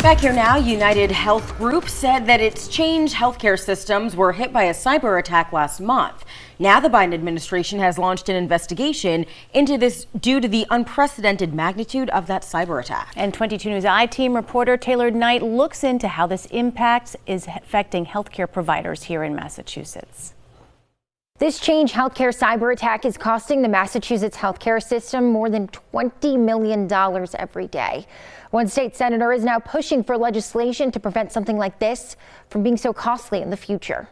Back here now, United Health Group said that its Change healthcare systems were hit by a cyber attack last month. Now the Biden administration has launched an investigation into this due to the unprecedented magnitude of that cyber attack. And 22 News I-Team reporter Taylor Knight looks into how this impact is affecting healthcare providers here in Massachusetts. This Change healthcare cyber attack is costing the Massachusetts healthcare system more than $20 million every day. One state senator is now pushing for legislation to prevent something like this from being so costly in the future.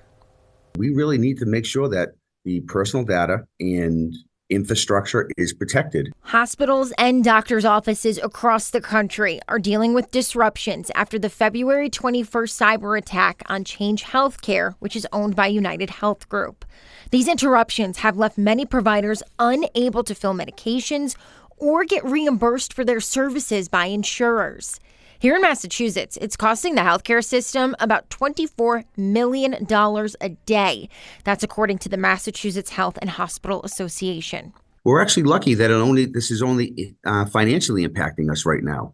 We really need to make sure that the personal data and infrastructure is protected. Hospitals and doctors' offices across the country are dealing with disruptions after the February 21st cyber attack on Change Healthcare, which is owned by United Health Group. These interruptions have left many providers unable to fill medications or get reimbursed for their services by insurers. Here in Massachusetts, it's costing the healthcare system about $24 million a day. That's according to the Massachusetts Health and Hospital Association. We're actually lucky that this is only financially impacting us right now.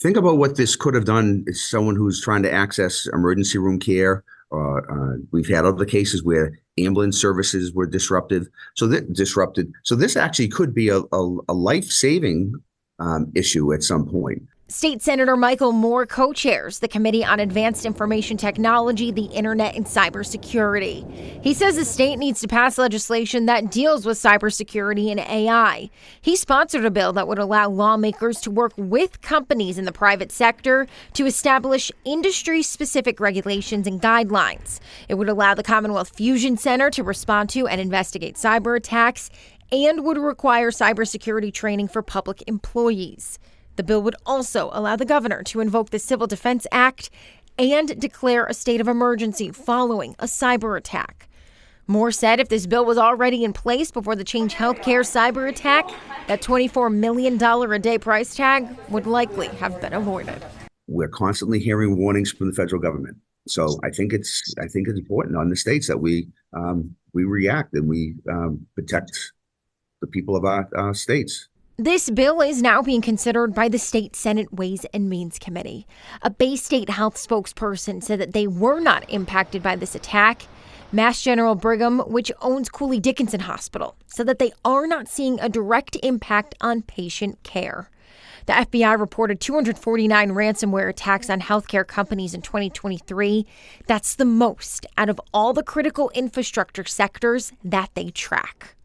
Think about what this could have done as someone who's trying to access emergency room care. We've had other cases where ambulance services were disrupted. So this actually could be a life-saving issue at some point. State Senator Michael Moore co-chairs the Committee on Advanced Information Technology, the Internet, and Cybersecurity. He says the state needs to pass legislation that deals with cybersecurity and AI. He sponsored a bill that would allow lawmakers to work with companies in the private sector to establish industry-specific regulations and guidelines. It would allow the Commonwealth Fusion Center to respond to and investigate cyber attacks and would require cybersecurity training for public employees. The bill would also allow the governor to invoke the Civil Defense Act and declare a state of emergency following a cyber attack. Moore said if this bill was already in place before the Change Healthcare cyber attack, that $24 million a day price tag would likely have been avoided. We're constantly hearing warnings from the federal government. So I think it's important on the states that we react and we protect the people of our states. This bill is now being considered by the state Senate Ways and Means Committee. A Bay State Health spokesperson said that they were not impacted by this attack. Mass General Brigham, which owns Cooley Dickinson Hospital, said that they are not seeing a direct impact on patient care. The FBI reported 249 ransomware attacks on healthcare companies in 2023. That's the most out of all the critical infrastructure sectors that they track.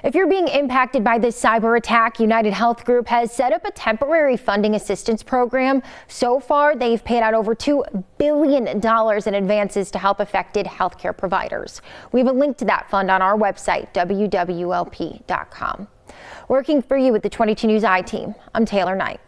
If you're being impacted by this cyber attack, United Health Group has set up a temporary funding assistance program. So far, they've paid out over $2 billion in advances to help affected healthcare providers. We have a link to that fund on our website, wwlp.com. Working for you with the 22 News I-Team, I'm Taylor Knight.